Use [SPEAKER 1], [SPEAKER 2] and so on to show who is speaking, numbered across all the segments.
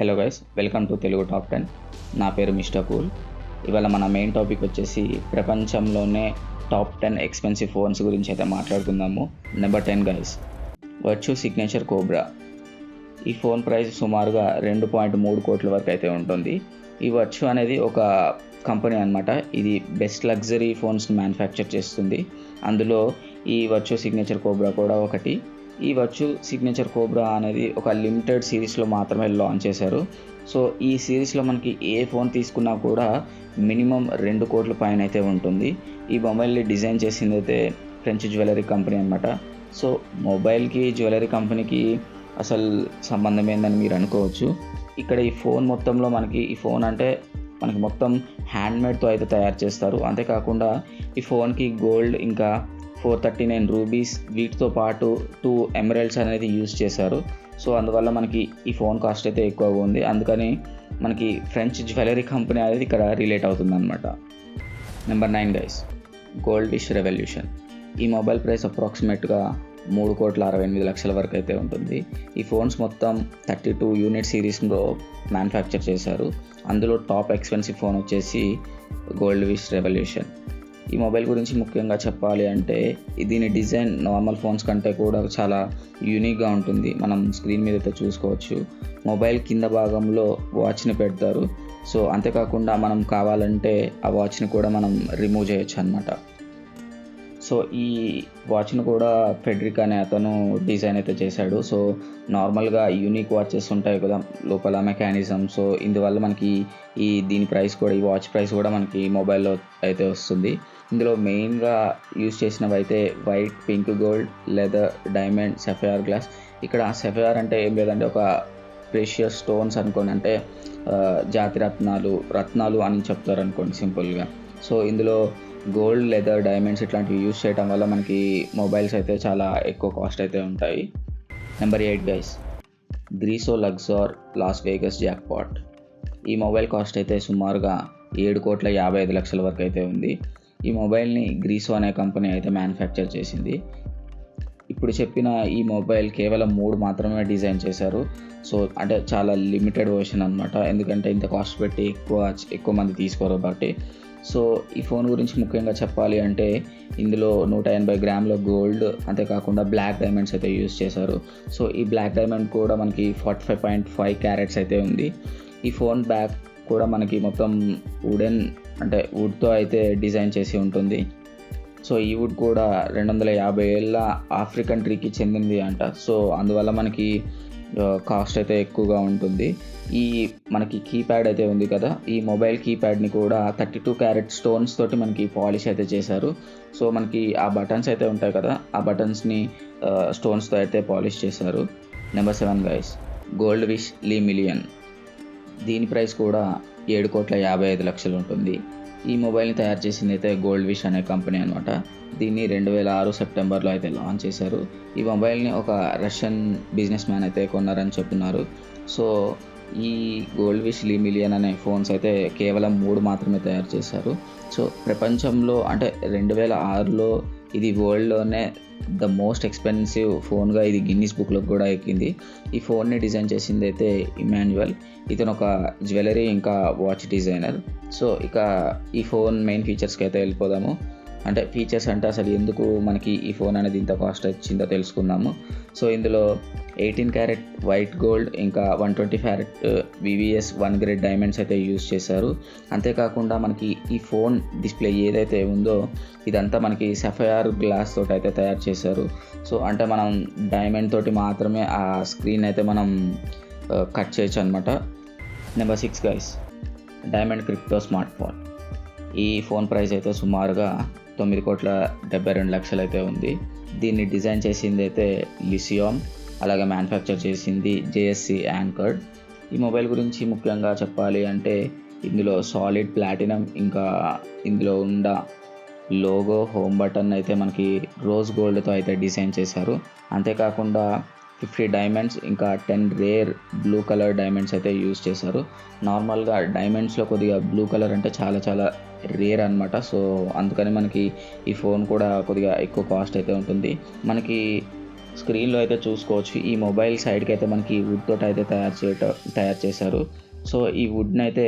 [SPEAKER 1] Hello guys, welcome to Telugu top 10. నా పేరు mister cool. ఇవాళ మన మెయిన్ టాపిక్ వచ్చేసి ప్రపంచంలోనే టాప్ 10 ఎక్స్పెన్సివ్ ఫోన్స్ గురించి అయితే మాట్లాడుకుందాము. Number 10 guys, virtue signature cobra. ఈ ఫోన్ ప్రైస్ సుమారుగా 2.3 కోట్ల వరకు అయితే ఉంటుంది. ఈ వర్చు అనేది ఒక కంపెనీ అనమాట. ఇది బెస్ట్ లగ్జరీ ఫోన్స్ని మ్యానుఫ్యాక్చర్ చేస్తుంది. అందులో ఈ వర్చు సిగ్నేచర్ కోబ్రా కూడా ఒకటి. ఈ వర్చు సిగ్నేచర్ కోబ్రా అనేది ఒక లిమిటెడ్ సిరీస్లో మాత్రమే లాంచ్ చేశారు. సో ఈ సిరీస్లో మనకి ఏ ఫోన్ తీసుకున్నా కూడా మినిమం 2 కోట్ల పైన అయితే ఉంటుంది. ఈ మొబైల్ని డిజైన్ చేసింది అయితే ఫ్రెంచ్ జ్యువెలరీ కంపెనీ అనమాట. సో మొబైల్కి జ్యువెలరీ కంపెనీకి అసలు సంబంధం ఏందని మీరు అనుకోవచ్చు. ఇక్కడ ఈ ఫోన్ మొత్తంలో మనకి ఈ ఫోన్ అంటే మనకి మొత్తం హ్యాండ్మేడ్తో అయితే తయారు చేస్తారు. అంతేకాకుండా ఈ ఫోన్కి గోల్డ్ ఇంకా 439 రూబీస్ వీటితో పాటు 2 ఎమరల్డ్స్ అనేది యూజ్ చేశారు. సో అందువల్ల మనకి ఈ ఫోన్ కాస్ట్ అయితే ఎక్కువగా ఉంది. అందుకని మనకి ఫ్రెంచ్ జ్యువెలరీ కంపెనీ అనేది ఇక్కడ రిలేట్ అవుతుంది అనమాట. Number 9 guys, gold wish revolution. ఈ మొబైల్ ప్రైస్ అప్రాక్సిమేట్గా 3,68,00,000 వరకు అయితే ఉంటుంది. ఈ ఫోన్స్ మొత్తం 32 యూనిట్ సిరీస్లో మ్యానుఫ్యాక్చర్ చేశారు. అందులో టాప్ ఎక్స్పెన్సివ్ ఫోన్ వచ్చేసి గోల్డ్ విష్ రెవల్యూషన్. ఈ మొబైల్ గురించి ముఖ్యంగా చెప్పాలి అంటే దీని డిజైన్ నార్మల్ ఫోన్స్ కంటే కూడా చాలా యూనిక్గా ఉంటుంది. మనం స్క్రీన్ మీద అయితే చూసుకోవచ్చు. మొబైల్ కింద భాగంలో వాచ్ని పెడతారు. సో అంతేకాకుండా మనం కావాలంటే ఆ వాచ్ని కూడా మనం రిమూవ్ చేయొచ్చు అనమాట. సో ఈ వాచ్ను కూడా ఫెడ్రిక్ అనే అతను డిజైన్ అయితే చేశాడు. సో నార్మల్గా యూనిక్ వాచెస్ ఉంటాయి కదా లోపల మెకానిజం. సో ఇందువల్ల మనకి దీని ప్రైస్ కూడా ఈ వాచ్ ప్రైస్ కూడా మనకి మొబైల్లో అయితే వస్తుంది. ఇందులో మెయిన్గా యూజ్ చేసినవి అయితే white, pink, gold, leather, diamond, sapphire glass. ఇక్కడ సఫైర్ అంటే ఏం లేదంటే ఒక ప్రెషియస్ స్టోన్స్ అనుకోండి, అంటే జాతి రత్నాలు అని చెప్తారు అనుకోండి సింపుల్గా. సో ఇందులో గోల్డ్, లెదర్, డైమండ్స్ ఇట్లాంటివి యూజ్ చేయడం వల్ల మనకి మొబైల్స్ అయితే చాలా ఎక్కువ కాస్ట్ అయితే ఉంటాయి. Number 8 guys, Gresso Luxor Las Vegas jackpot. ఈ మొబైల్ కాస్ట్ అయితే సుమారుగా 7,55,00,000 వరకు అయితే ఉంది. ఈ మొబైల్ని గ్రీసో అనే కంపెనీ అయితే మ్యానుఫ్యాక్చర్ చేసింది. ఇప్పుడు చెప్పిన ఈ మొబైల్ కేవలం 3 మాత్రమే డిజైన్ చేశారు. సో అంటే చాలా లిమిటెడ్ వర్షన్ అనమాట. ఎందుకంటే ఇంత కాస్ట్ పెట్టి ఎక్కువ మంది తీసుకోరు కాబట్టి. సో ఈ ఫోన్ గురించి ముఖ్యంగా చెప్పాలి అంటే ఇందులో 180 గ్రాముల గోల్డ్, అంతేకాకుండా బ్లాక్ డైమండ్స్ అయితే యూజ్ చేశారు. సో ఈ బ్లాక్ డైమండ్ కూడా మనకి 45.5 క్యారెట్స్ అయితే ఉంది. ఈ ఫోన్ బ్యాక్ కూడా మనకి మొత్తం వుడ్తో అయితే డిజైన్ చేసి ఉంటుంది. సో ఈ వుడ్ కూడా 250 ఏళ్ళ ఆఫ్రికన్ ట్రీకి చెందింది అంట. సో అందువల్ల మనకి కాస్ట్ అయితే ఎక్కువగా ఉంటుంది. ఈ మనకి కీప్యాడ్ అయితే ఉంది కదా, ఈ మొబైల్ కీప్యాడ్ని కూడా 32 క్యారెట్ స్టోన్స్ తోటి మనకి పాలిష్ అయితే చేశారు. సో మనకి ఆ బటన్స్ అయితే ఉంటాయి కదా, ఆ బటన్స్ని స్టోన్స్తో అయితే పాలిష్ చేశారు. నెంబర్ 7 గైస్, గోల్డ్ విష్ లీ మిలియన్. దీని ప్రైస్ కూడా 7,55,00,000 ఉంటుంది. ఈ మొబైల్ని తయారు చేసింది అయితే గోల్డ్ విష్ అనే కంపెనీ అనమాట. దీన్ని 2006 సెప్టెంబర్లో అయితే లాంచ్ చేశారు. ఈ మొబైల్ని ఒక రష్యన్ బిజినెస్ మ్యాన్ అయితే కొన్నారని చెప్తున్నారు. సో ఈ గోల్డ్ విష్ లీ మిలియన్ అనే ఫోన్స్ అయితే కేవలం 3 మాత్రమే తయారు చేశారు. సో ప్రపంచంలో అంటే 2006లో ఇది వరల్డ్లోనే ద మోస్ట్ ఎక్స్పెన్సివ్ ఫోన్గా ఇది గిన్నిస్ బుక్లోకి కూడా ఎక్కింది. ఈ ఫోన్ని డిజైన్ చేసింది అయితే ఇమాన్యువల్. ఇతను ఒక జ్యువెలరీ ఇంకా వాచ్ డిజైనర్. సో ఇక ఈ ఫోన్ మెయిన్ ఫీచర్స్కి అయితే వెళ్ళిపోదాము. అంటే ఫీచర్స్ అంటే అసలు ఎందుకు మనకి ఈ ఫోన్ అనేది ఇంత కాస్ట్ వచ్చిందో తెలుసుకుందాము. సో ఇందులో 18 క్యారెట్ వైట్ గోల్డ్ ఇంకా 120 క్యారెట్ VVS 1 గ్రేడ్ డైమండ్స్ అయితే యూజ్ చేశారు. అంతేకాకుండా మనకి ఈ ఫోన్ డిస్ప్లే ఏదైతే ఉందో ఇదంతా మనకి సఫైర్ గ్లాస్ తోటి అయితే తయారు చేశారు. సో అంటే మనం డైమండ్ తోటి మాత్రమే ఆ స్క్రీన్ అయితే మనం కట్ చేయొచ్చు అనమాట. Number 6 guys, diamond crypto smart phone. ఈ ఫోన్ ప్రైస్ అయితే సుమారుగా 9,72,00,000 అయితే ఉంది. దీన్ని డిజైన్ చేసింది అయితే లిసియామ్, అలాగే మ్యానుఫ్యాక్చర్ చేసింది JSC యాంకర్డ్. ఈ మొబైల్ గురించి ముఖ్యంగా చెప్పాలి అంటే ఇందులో సాలిడ్ ప్లాటినం ఇంకా ఇందులో ఉన్న లోగో, హోమ్ బటన్ అయితే మనకి రోజ్ గోల్డ్తో అయితే డిజైన్ చేశారు. అంతేకాకుండా 50 డైమండ్స్ ఇంకా 10 రేర్ బ్లూ కలర్ డైమండ్స్ అయితే యూజ్ చేశారు. నార్మల్గా డైమండ్స్లో కొద్దిగా బ్లూ కలర్ అంటే చాలా రేర్ అనమాట. సో అందుకని మనకి ఈ ఫోన్ కూడా కొద్దిగా ఎక్కువ కాస్ట్ అయితే ఉంటుంది. మనకి స్క్రీన్లో అయితే చూసుకోవచ్చు. ఈ మొబైల్ సైడ్కి అయితే మనకి వుడ్ తోటి అయితే తయారు చేశారు. సో ఈ వుడ్ని అయితే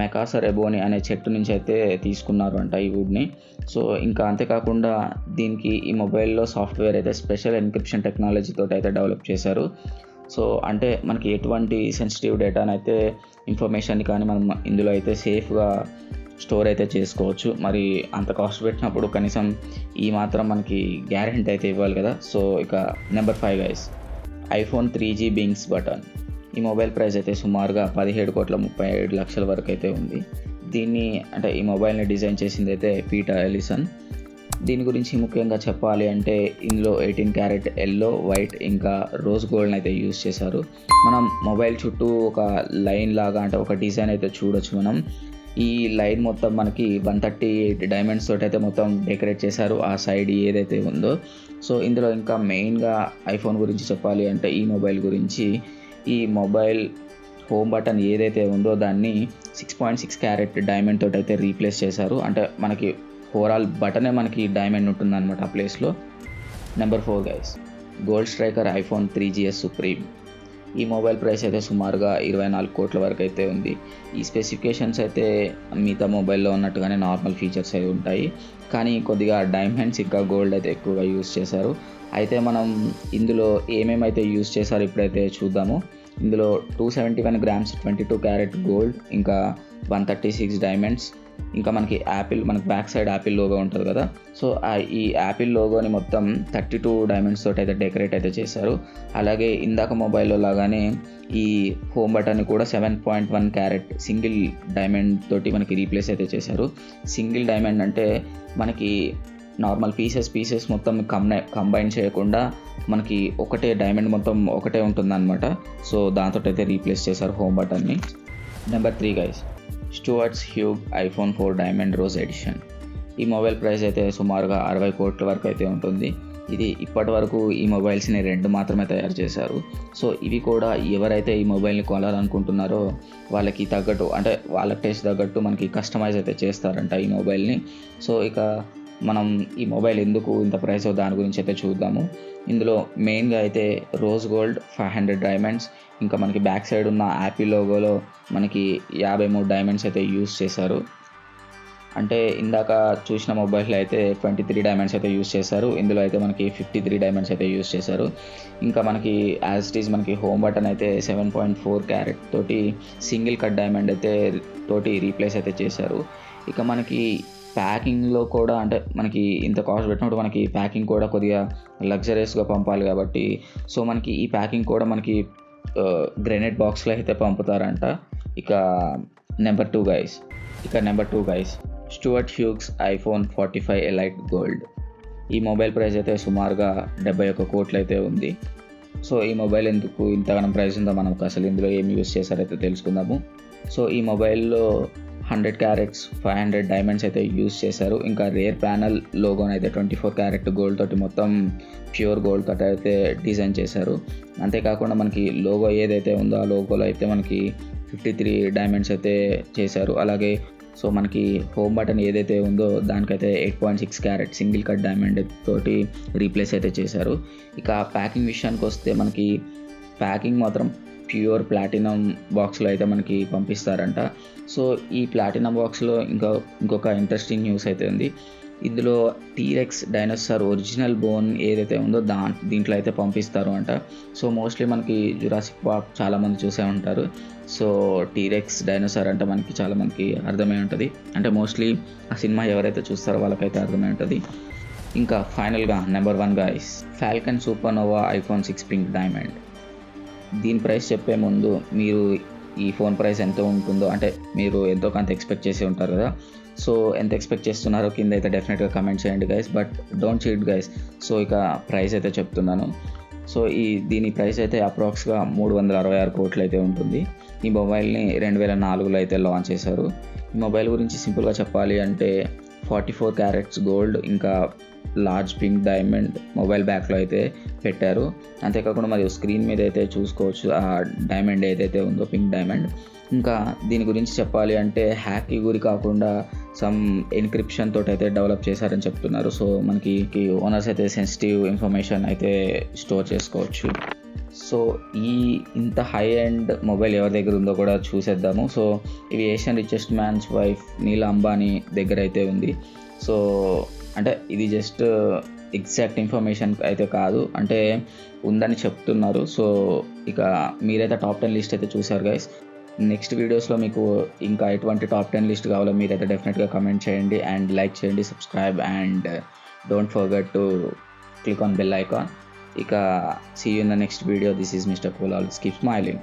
[SPEAKER 1] మెకాసర్ ఎబోని అనే చెట్టు నుంచి అయితే తీసుకున్నారు అంట ఈ వుడ్ని. సో ఇంకా అంతేకాకుండా దీనికి ఈ మొబైల్లో సాఫ్ట్వేర్ అయితే స్పెషల్ ఎన్క్రిప్షన్ టెక్నాలజీతో అయితే డెవలప్ చేశారు. సో అంటే మనకి ఎటువంటి సెన్సిటివ్ డేటాని అయితే ఇన్ఫర్మేషన్ కానీ మనం ఇందులో అయితే సేఫ్గా స్టోర్ అయితే చేసుకోవచ్చు. మరి అంత కాస్ట్ పెట్టినప్పుడు కనీసం ఈ మాత్రం మనకి గ్యారెంటీ అయితే ఇవ్వాలి కదా. సో ఇక number 5 guys, iPhone 3G Kings button. ఈ మొబైల్ ప్రైస్ అయితే సుమారుగా 17,37,00,000 వరకు అయితే ఉంది. దీన్ని అంటే ఈ మొబైల్ని డిజైన్ చేసింది అయితే పీటర్ ఎలిసన్. దీని గురించి ముఖ్యంగా చెప్పాలి అంటే ఇందులో 18 క్యారెట్ ఎల్లో, వైట్ ఇంకా రోజ్ గోల్డ్ని అయితే యూస్ చేశారు. మనం మొబైల్ చుట్టూ ఒక లైన్ లాగా అంటే ఒక డిజైన్ అయితే చూడొచ్చు. మనం ఈ లైన్ మొత్తం మనకి 138 డైమండ్స్ తోటి అయితే మొత్తం డెకరేట్ చేశారు ఆ సైడ్ ఏదైతే ఉందో. సో ఇందులో ఇంకా మెయిన్గా ఐఫోన్ గురించి చెప్పాలి అంటే ఈ మొబైల్ గురించి, ఈ మొబైల్ హోమ్ బటన్ ఏదైతే ఉందో దాన్ని 6.6 క్యారెట్ డైమండ్ తోటి అయితే రీప్లేస్ చేశారు. అంటే మనకి ఓవరాల్ బటనే మనకి డైమండ్ ఉంటుందన్నమాట ఆ ప్లేస్లో. Number 4 guys, gold striker iPhone 3GS supreme. ఈ మొబైల్ ప్రైస్ అయితే సుమారుగా 24 కోట్ల వరకు అయితే ఉంది. ఈ స్పెసిఫికేషన్స్ అయితే మిగతా మొబైల్లో ఉన్నట్టుగానే నార్మల్ ఫీచర్స్ అవి ఉంటాయి, కానీ కొద్దిగా డైమండ్స్ ఇంకా గోల్డ్ అయితే ఎక్కువగా యూస్ చేశారు. అయితే మనం ఇందులో ఏమేమైతే యూస్ చేశారో ఇప్పుడైతే చూద్దాము. ఇందులో 271 grams 22 క్యారెట్ గోల్డ్, ఇంకా 136 డైమండ్స్, ఇంకా మనకి మనకి బ్యాక్ సైడ్ యాపిల్ లోగో ఉంటుంది కదా. సో ఈ యాపిల్ లోగోని మొత్తం 32 డైమండ్స్ తోటి అయితే డెకరేట్ అయితే చేశారు. అలాగే ఇందాక మొబైల్లో లాగానే ఈ హోమ్ బటన్ని కూడా 7.1 క్యారెట్ సింగిల్ డైమండ్ తోటి మనకి రీప్లేస్ అయితే చేశారు. సింగిల్ డైమండ్ అంటే మనకి నార్మల్ పీసెస్ మొత్తం కంబైన్ చేయకుండా మనకి ఒకటే డైమండ్ మొత్తం ఒకటే ఉంటుందన్నమాట. సో దాంతో అయితే రీప్లేస్ చేశారు హోమ్ బటన్ని. Number 3 guys, Stuart's Hugh iPhone 4 diamond rose edition. ఈ మొబైల్ ప్రైస్ అయితే సుమారుగా 60 కోట్ల వరకు అయితే ఉంటుంది. ఇది ఇప్పటి వరకు ఈ మొబైల్స్ని 2 మాత్రమే తయారు చేశారు. సో ఇవి కూడా ఎవరైతే ఈ మొబైల్ని కొనాలనుకుంటున్నారో వాళ్ళకి తగ్గట్టు అంటే వాళ్ళ టేస్ట్ తగ్గట్టు మనకి కస్టమైజ్ అయితే చేస్తారంట ఈ మొబైల్ని. సో ఇక మనం ఈ మొబైల్ ఎందుకు ఇంత ప్రైస్ దాని గురించి అయితే చూద్దాము. ఇందులో మెయిన్గా అయితే రోజ్ గోల్డ్ 500 డైమండ్స్, ఇంకా మనకి బ్యాక్ సైడ్ ఉన్న యాపిల్ లోగోలో మనకి 53 డైమండ్స్ అయితే యూస్ చేశారు. అంటే ఇందాక చూసిన మొబైల్లో అయితే 23 డైమండ్స్ అయితే యూస్ చేశారు, ఇందులో అయితే మనకి 53 డైమండ్స్ అయితే యూస్ చేశారు. ఇంకా మనకి యాజ్ ఇట్ ఈజ్ మనకి హోమ్ బటన్ అయితే 7.4 క్యారెట్ తోటి సింగిల్ కట్ డైమండ్ అయితే తోటి రీప్లేస్ అయితే చేశారు. ఇక మనకి ప్యాకింగ్లో కూడా అంటే మనకి ఇంత కాస్ట్ పెట్టినప్పుడు మనకి ప్యాకింగ్ కూడా కొద్దిగా లగ్జరియస్గా పంపాలి కాబట్టి సో మనకి ఈ ప్యాకింగ్ కూడా మనకి గ్రెనేట్ బాక్స్లో అయితే పంపుతారంట. ఇక number 2 guys, Stuart హ్యూగ్స్ iPhone 45 elite gold. ఈ మొబైల్ ప్రైస్ అయితే సుమారుగా 71 కోట్లు అయితే ఉంది. సో ఈ మొబైల్ ఎందుకు ఇంతగానం ప్రైస్ ఉందో మనం అసలు ఇందులో ఏమి యూస్ చేశారైతే తెలుసుకుందాము. సో ఈ మొబైల్లో 100 క్యారెట్స్ 500 డైమండ్స్ అయితే యూస్ చేశారు. ఇంకా రేర్ ప్యానల్ లోగోని అయితే 24 క్యారెట్ గోల్డ్ తోటి మొత్తం ప్యూర్ గోల్డ్ తోటి అయితే డిజైన్ చేశారు. అంతేకాకుండా మనకి లోగో ఏదైతే ఉందో ఆ లోగోలో అయితే మనకి 53 డైమండ్స్ అయితే చేశారు. అలాగే సో మనకి హోమ్ బటన్ ఏదైతే ఉందో దానికైతే 8.6 క్యారెట్ సింగిల్ కట్ డైమండ్ తోటి రీప్లేస్ అయితే చేశారు. ఇక ప్యాకింగ్ విషయానికి వస్తే మనకి ప్యాకింగ్ మాత్రం ప్యూర్ ప్లాటినం బాక్స్లో అయితే మనకి పంపిస్తారంట. సో ఈ ప్లాటినం బాక్స్లో ఇంకొక ఇంట్రెస్టింగ్ న్యూస్ అయితే ఉంది. ఇందులో టీరెక్స్ డైనోసార్ ఒరిజినల్ బోన్ ఏదైతే ఉందో దీంట్లో అయితే పంపిస్తారు అంట. సో మోస్ట్లీ మనకి జురాసిక్ పార్క్ చాలామంది చూసే ఉంటారు. సో టీరెక్స్ డైనోసార్ అంటే మనకి చాలామందికి అర్థమై ఉంటుంది, అంటే మోస్ట్లీ ఆ సినిమా ఎవరైతే చూస్తారో వాళ్ళకైతే అర్థమై ఉంటుంది. ఇంకా ఫైనల్గా number 1 guys, Falcon supernova iPhone 6 pink diamond. దీని ప్రైస్ చెప్పే ముందు మీరు ఈ ఫోన్ ప్రైస్ ఎంత ఉంటుందో అంటే మీరు ఎంతో కొంత ఎక్స్పెక్ట్ చేసి ఉంటారు కదా. సో ఎంత ఎక్స్పెక్ట్ చేస్తున్నారో కింద అయితే డెఫినెట్గా కమెంట్ చేయండి guys, but don't cheat guys. So ఇక ప్రైస్ అయితే చెప్తున్నాను. సో దీని ప్రైస్ అయితే అప్రాక్స్గా 366 కోట్లు అయితే ఉంటుంది. ఈ మొబైల్ని 2004లో అయితే లాంచ్ చేశారు. ఈ మొబైల్ గురించి సింపుల్గా చెప్పాలి అంటే 44 క్యారెట్స్ గోల్డ్ ఇంకా లార్జ్ పింక్ డైమండ్ మొబైల్ బ్యాక్లో అయితే పెట్టారు. అంతేకాకుండా మరియు స్క్రీన్ మీద అయితే చూసుకోవచ్చు ఆ డైమండ్ ఏదైతే ఉందో, పింక్ డైమండ్. ఇంకా దీని గురించి చెప్పాలి అంటే హ్యాక్కి గురి కాకుండా సమ్ ఎన్క్రిప్షన్ తోటి అయితే డెవలప్ చేశారని చెప్తున్నారు. సో మనకి ఓనర్స్ అయితే సెన్సిటివ్ ఇన్ఫర్మేషన్ అయితే స్టోర్ చేసుకోవచ్చు. సో ఇంత హై ఎండ్ మొబైల్ ఎవరి దగ్గర ఉందో కూడా చూసేద్దాము. సో ఇవి ఏషియన్ రిచెస్ట్ మ్యాన్స్ వైఫ్ నీలా అంబానీ దగ్గర అయితే ఉంది. సో అంటే ఇది జస్ట్ ఎగ్జాక్ట్ ఇన్ఫర్మేషన్ అయితే కాదు, అంటే ఉందని చెప్తున్నారు. సో ఇక మీరైతే టాప్ 10 లిస్ట్ అయితే చూసారు గైస్. నెక్స్ట్ వీడియోస్లో మీకు ఇంకా ఎటువంటి టాప్ 10 లిస్ట్ కావాలో మీరైతే డెఫినెట్గా కమెంట్ చేయండి అండ్ లైక్ చేయండి, subscribe and don't forget to click on bell icon. ఇక see you in the next video. This is Mr. Cool. Always keep smiling.